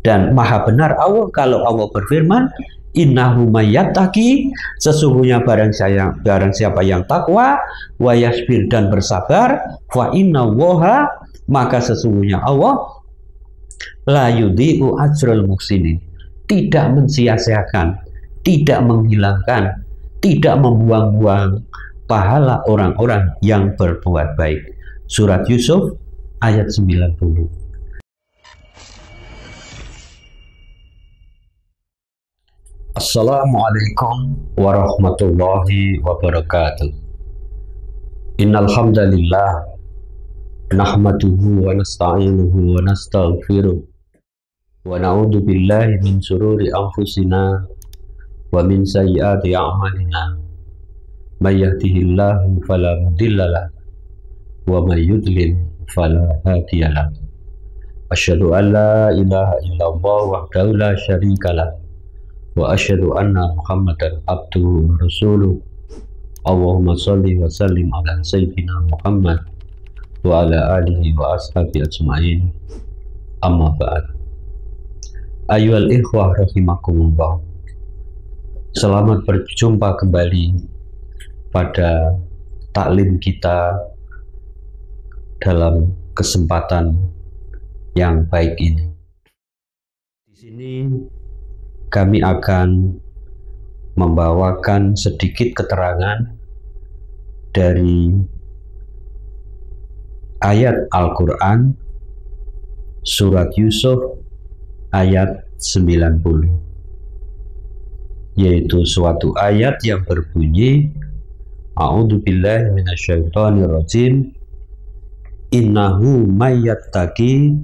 Dan maha benar Allah kalau Allah berfirman, innahu mayyattaqi, sesungguhnya barang siapa yang takwa, wa yasbir, dan bersabar, fa innallaha, maka sesungguhnya Allah la yudhi'u ajral muhsinin, tidak mensia-siakan, tidak menghilangkan, tidak membuang-buang pahala orang-orang yang berbuat baik. Surat Yusuf ayat 90. Assalamualaikum warahmatullahi wabarakatuh. Innal hamdalillah nahmaduhu wa nasta'inuhu wa nastaghfiruh wa na'udzu billahi min shururi anfusina wa min sayyiati a'malina. May yahdihillahu fala mudhillalah wa may yudlil fala hadiyalah. Asyhadu an la ilaha illallah wahdahu la syarikalah wa asyhadu anna Muhammadan abduhu wa rasuluh. Allahumma shalli wa sallim ala sayyidina Muhammad wa ala alihi wa ashabi ajma'in. Amma ba'd. Ayyuhal ikhwah rahimakumullah. Selamat berjumpa kembali pada taklim kita dalam kesempatan yang baik ini. Di sini kami akan membawakan sedikit keterangan dari ayat Al-Quran surat Yusuf ayat 90, yaitu suatu ayat yang berbunyi, a'udzubillahi minasyaitonirrajim, innahu mayyattaqi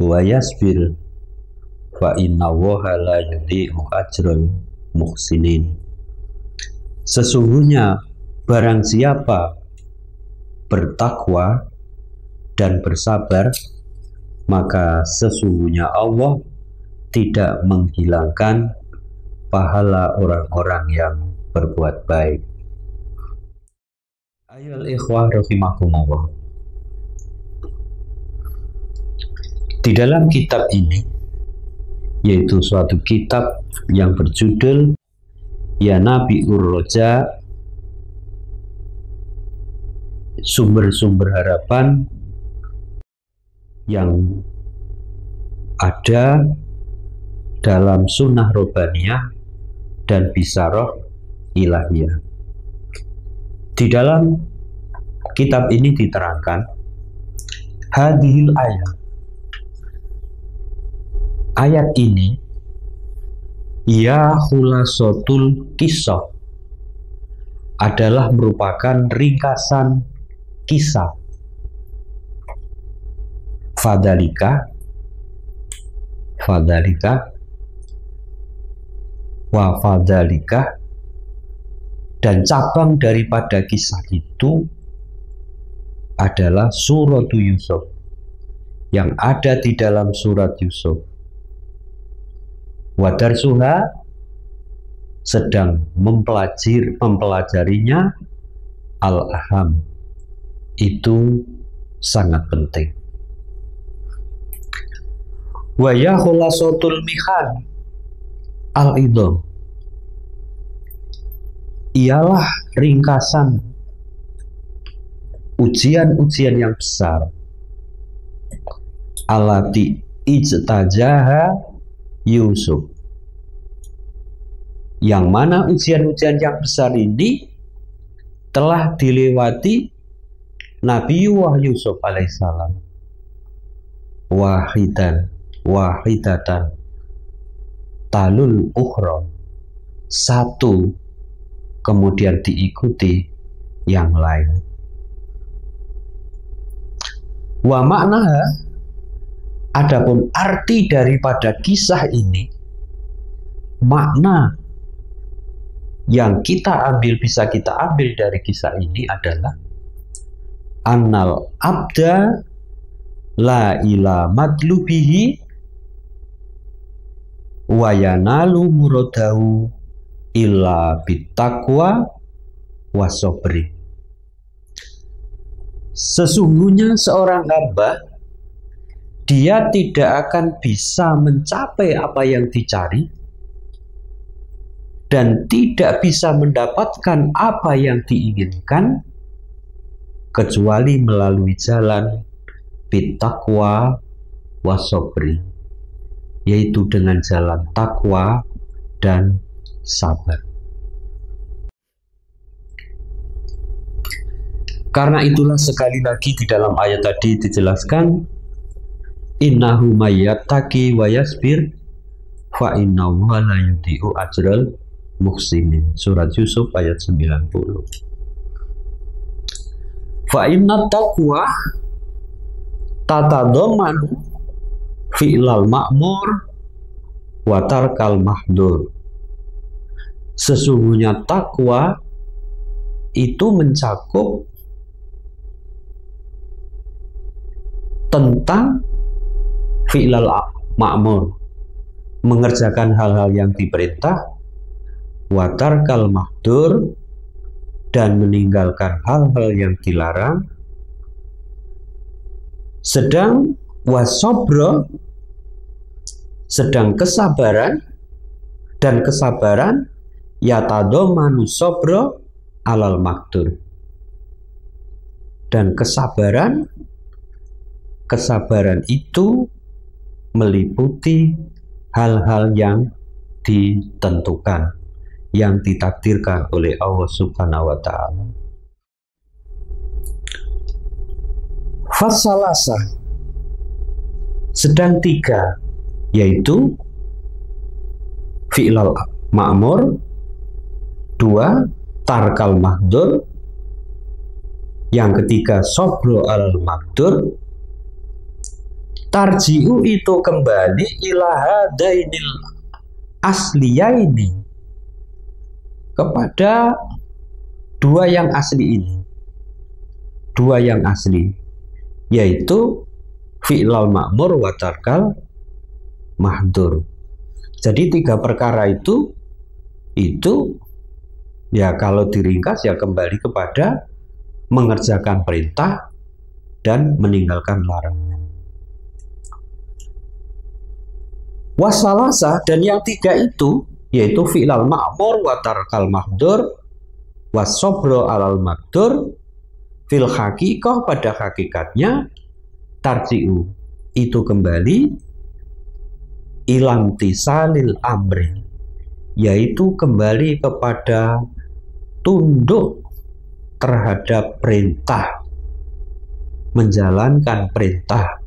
wa yasbir fa innallaha la yudhi'u ajral muhsinin. Sesungguhnya barang siapa bertakwa dan bersabar, maka sesungguhnya Allah tidak menghilangkan pahala orang-orang yang berbuat baik. Ayyuhal ikhwah rahimakumullah. Di dalam kitab ini, yaitu suatu kitab yang berjudul Ya Nabi Ur-Roja, sumber-sumber harapan yang ada dalam sunnah robaniyah dan bisaroh ilahiyah. Di dalam kitab ini diterangkan hadhil ayat ini ya khulasatul kisah, adalah merupakan ringkasan kisah. Fadalika wa fadalika, dan cabang daripada kisah itu adalah surat Yusuf, yang ada di dalam surat Yusuf. Wadarsuha, sedang mempelajarinya, al-aham, itu sangat penting. Wa ya khulasatul mihan al-idham, ialah ringkasan ujian-ujian yang besar, alati ijtajaha Yusuf, yang mana ujian-ujian yang besar ini telah dilewati Nabiullah Yusuf alaihissalam, wahidatan talul ukhra, satu kemudian diikuti yang lain. Wa maknaha, adapun arti daripada kisah ini, makna yang bisa kita ambil dari kisah ini adalah annal abda la ila matlubihi wa yanalu muradahu illa bittaqwa wa sabri. Sesungguhnya seorang hamba dia tidak akan bisa mencapai apa yang dicari dan tidak bisa mendapatkan apa yang diinginkan kecuali melalui jalan bittaqwa wasobri, yaitu dengan jalan takwa dan sabar. Karena itulah sekali lagi di dalam ayat tadi dijelaskan, innahu mayyattaqi wa yasbir fa innahu la yudhi'u ajral muhsinin. Surat Yusuf ayat 90. Fa inna taqwa tatadammanu fi'lal ma'mur wa tarkal mahdur. Sesungguhnya takwa itu mencakup tentang fi'lal ma'mur, mengerjakan hal-hal yang diperintah, wa tarkal mahdur, dan meninggalkan hal-hal yang dilarang. Sedang wasobro, sedang kesabaran, dan kesabaran yatadomanu sobro alal makdur, dan kesabaran itu meliputi hal-hal yang ditentukan, yang ditakdirkan oleh Allah Subhanahu wa Ta'ala. Fasalasa, sedang tiga, yaitu fi'lal ma'mur, dua tarkal mahdur, yang ketiga sobro al makdur. Tarji'u itu kembali ila hadainil asliyaini, kepada dua yang asli ini, dua yang asli, yaitu fi'lal ma'mur wa tarkal mahdur. Jadi tiga perkara itu ya kalau diringkas ya kembali kepada mengerjakan perintah dan meninggalkan larangan. Wasalasa, dan yang tiga itu yaitu fi'lal ma'mur wa tarkal mahdur wasobro alal makdur, fil haqiqah, pada hakikatnya tarji'u itu kembali ilang tisalil amri, yaitu kembali kepada tunduk terhadap perintah, menjalankan perintah,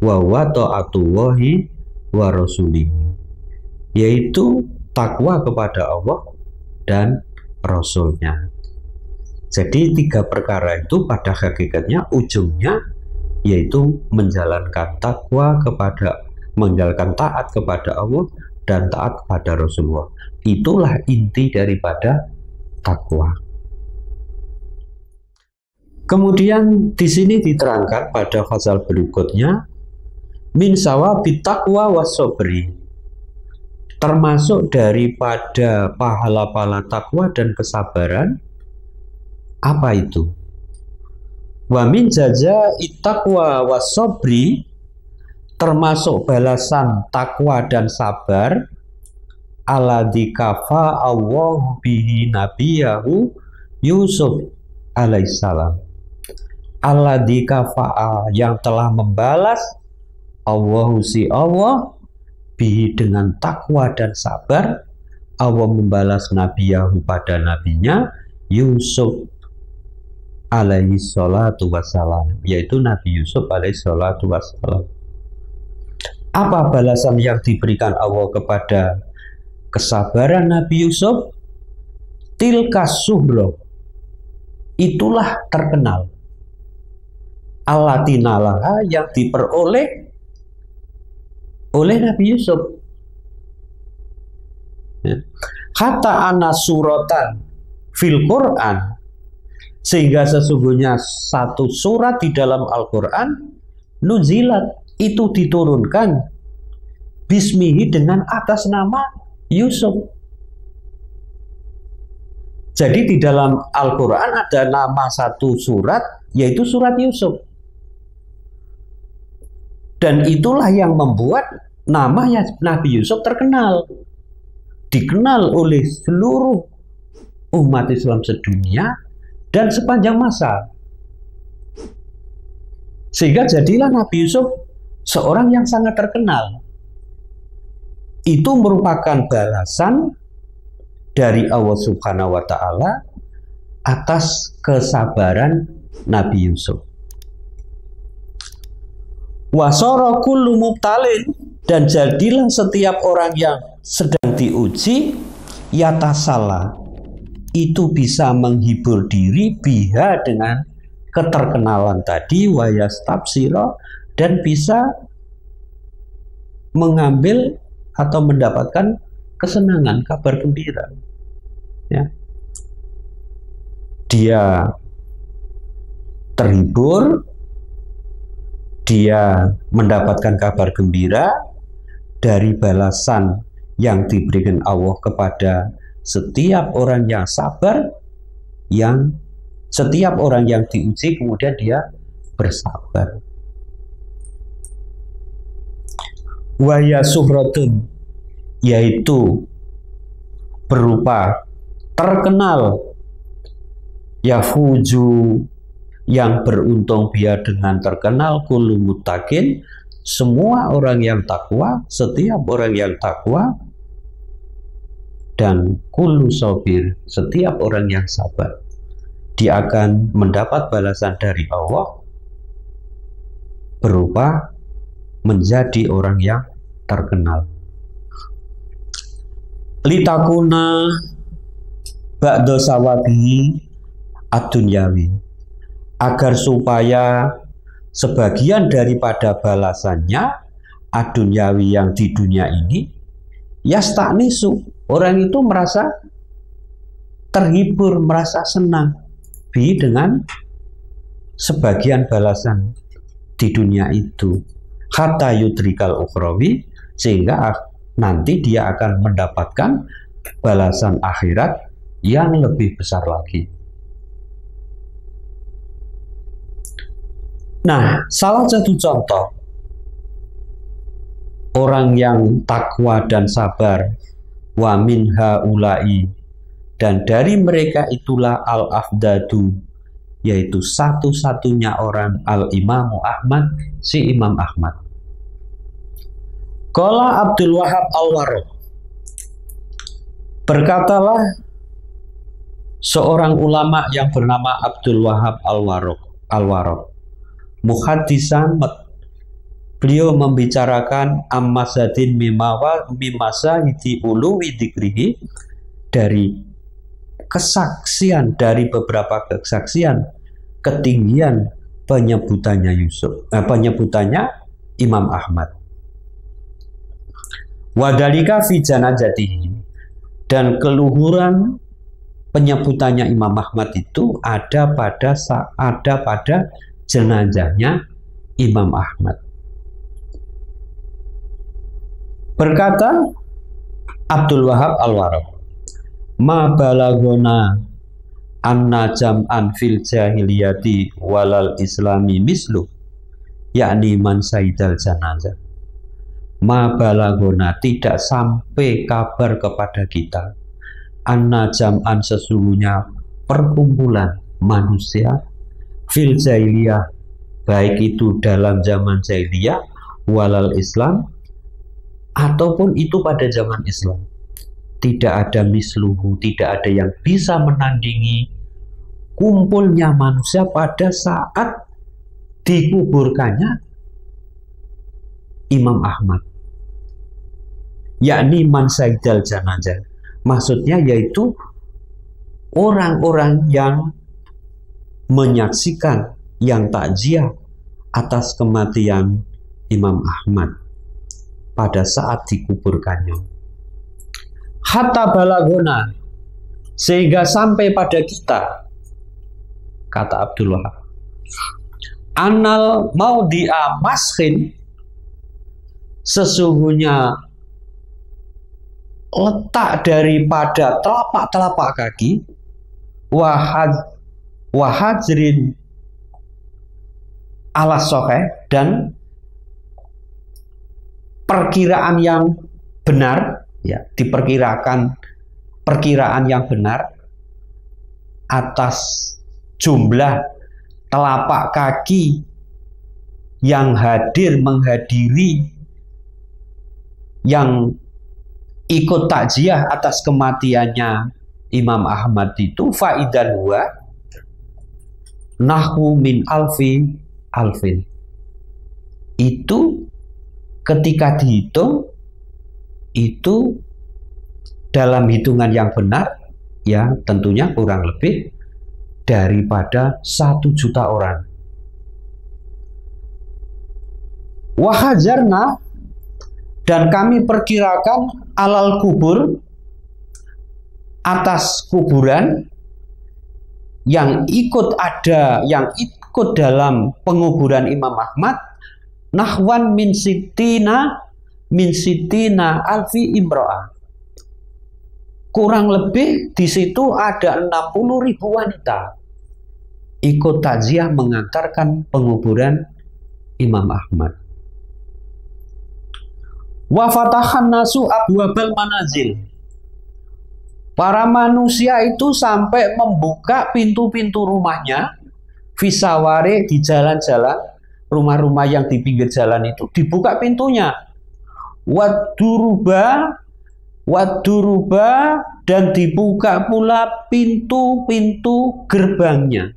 wa ta'atullahi wa rasulih, yaitu takwa kepada Allah dan Rasulnya. Jadi tiga perkara itu pada hakikatnya ujungnya yaitu menjalankan takwa kepada, menjalankan taat kepada Allah dan taat kepada Rasulullah. Itulah inti daripada takwa. Kemudian di sini diterangkan pada fasal berikutnya, min sawabit taqwa wasobri, termasuk daripada pahala-pahala takwa dan kesabaran. Apa itu? Wa min jaza'it taqwa wasobri, termasuk balasan takwa dan sabar, alladzi kafa Allah bihi nabiyahu Yusuf alaihissalam, alladzi kafa'a, yang telah membalas Allahu si Allah bihi, dengan takwa dan sabar, Allah membalas nabiyahu pada nabinya Yusuf alaihi salatu wassalam, yaitu Nabi Yusuf alaihi salatu wassalam. Apa balasan yang diberikan Allah kepada kesabaran Nabi Yusuf? Tilka suhro, itulah terkenal, alatinalaha, yang diperoleh oleh Nabi Yusuf. Kata ana suratan fil Quran, sehingga sesungguhnya satu surat di dalam Al-Quran, nuzilat, itu diturunkan, bismihi, dengan atas nama Yusuf. Jadi di dalam Al-Quran ada nama satu surat, yaitu surat Yusuf. Dan itulah yang membuat namanya Nabi Yusuf terkenal, dikenal oleh seluruh umat Islam sedunia dan sepanjang masa. Sehingga jadilah Nabi Yusuf seorang yang sangat terkenal. Itu merupakan balasan dari Allah Subhanahu wa Ta'ala atas kesabaran Nabi Yusuf. Wasara kullu mubtalin, dan jadilah setiap orang yang sedang diuji yatasala, itu bisa menghibur diri biha dengan keterkenalan tadi, wayastabsiro, dan bisa mengambil atau mendapatkan kesenangan, kabar gembira. Ya. Dia terhibur, dia mendapatkan kabar gembira dari balasan yang diberikan Allah kepada setiap orang yang sabar, yang setiap orang yang diuji kemudian dia bersabar. Waya suhratun, yaitu berupa terkenal, yafuju, yang beruntung dia dengan terkenal, kullu muttaqin, semua orang yang takwa, setiap orang yang takwa, dan kullu sabir, setiap orang yang sabar, dia akan mendapat balasan dari Allah berupa menjadi orang yang terkenal. Litakuna ba'da sawabi ad-dunyawi, agar supaya sebagian daripada balasannya ad-dunyawi yang di dunia ini, yasta'nisu, orang itu merasa terhibur, merasa senang bi dengan sebagian balasan di dunia itu, hatta yudrikal ukhrawi, sehingga nanti dia akan mendapatkan balasan akhirat yang lebih besar lagi. Nah, salah satu contoh orang yang takwa dan sabar, wa min haula'i, dan dari mereka itulah al-afdadu, yaitu satu-satunya orang, al-imamu Ahmad, si Imam Ahmad. Qala Abdul Wahab Al-Warraq, berkatalah seorang ulama yang bernama Abdul Wahab Al-Warraq, muhaddisan, beliau membicarakan ammasadin mimasa hidi uluwi dzikrihi, dari kesaksian, dari beberapa kesaksian ketinggian penyebutannya penyebutannya Imam Ahmad. Wadalika fi janazatihi, dan keluhuran penyebutannya Imam Ahmad itu ada pada jenazahnya Imam Ahmad. Berkata Abdul Wahab Al-Warraq, ma balagona anna jam'an fil jahiliyati walal islami mislu, yakni man saidal janazah. Ma balagona, tidak sampai kabar kepada kita, anna jam'an, sesungguhnya perkumpulan manusia, fil jahiliyah, baik itu dalam zaman jahiliyah, walal Islam, ataupun itu pada zaman Islam, tidak ada misluhu, tidak ada yang bisa menandingi kumpulnya manusia pada saat dikuburkannya Imam Ahmad, yakni man saidal janazah, maksudnya yaitu orang-orang yang menyaksikan, yang takziah atas kematian Imam Ahmad pada saat dikuburkannya. Hatta balagona, sehingga sampai pada kita, kata Abdul Wahab, anal maudhi'a maskhin, sesungguhnya letak daripada telapak kaki, wahajrin ala soheh, dan perkiraan yang benar, ya, diperkirakan perkiraan yang benar atas jumlah telapak kaki yang hadir menghadiri yang ikut takziah atas kematiannya Imam Ahmad itu, faidan huwa nahwu min alfin. Itu ketika dihitung itu dalam hitungan yang benar, ya tentunya kurang lebih daripada 1 juta orang. Wahajarna, dan kami perkirakan alal kubur, atas kuburan yang ikut dalam penguburan Imam Ahmad, nahwan min sitina alfi imro'ah. Kurang lebih di situ ada 60.000 wanita ikut takziah mengantarkan penguburan Imam Ahmad. Wa fatahan nasu abwabal manazil. Para manusia itu sampai membuka pintu-pintu rumahnya, fisaware, di jalan-jalan, rumah-rumah yang di pinggir jalan itu dibuka pintunya. Waduruba, dan dibuka pula pintu-pintu gerbangnya.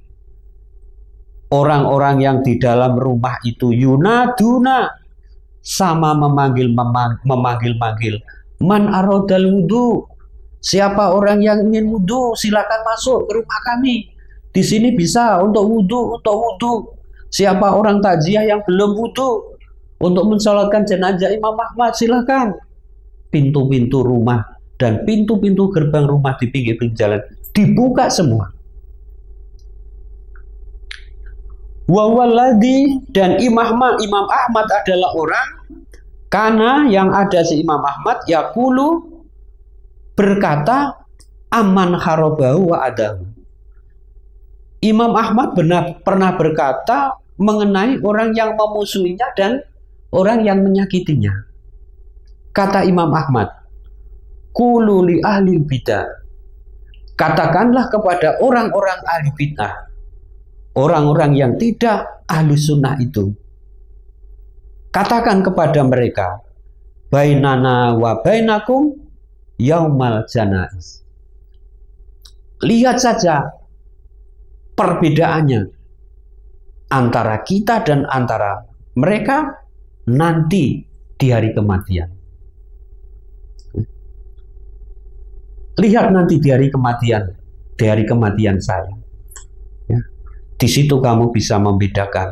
Orang-orang yang di dalam rumah itu yunaduna, sama memanggil man arodal wudu. Siapa orang yang ingin wudhu, silakan masuk ke rumah kami. Di sini bisa untuk wudhu. Siapa orang takziah yang belum wudhu untuk mensalatkan jenazah Imam Ahmad, silakan. Pintu-pintu rumah dan pintu-pintu gerbang rumah di pinggir-pinggir jalan dibuka semua. Wawaladi, dan Imam Ahmad adalah orang karena yang ada si Imam Ahmad yaqulu, berkata, aman harobahu wa adahu. Imam Ahmad pernah berkata mengenai orang yang memusuhinya dan orang yang menyakitinya. Kata Imam Ahmad, qulu li ahli bidah, katakanlah kepada orang-orang ahli bidah, orang-orang yang tidak ahli sunnah itu, katakan kepada mereka, bainana wa bainakum yaumal janaiz. Lihat saja perbedaannya antara kita dan antara mereka nanti di hari kematian. Lihat nanti di hari kematian saya. Ya. Di situ kamu bisa membedakan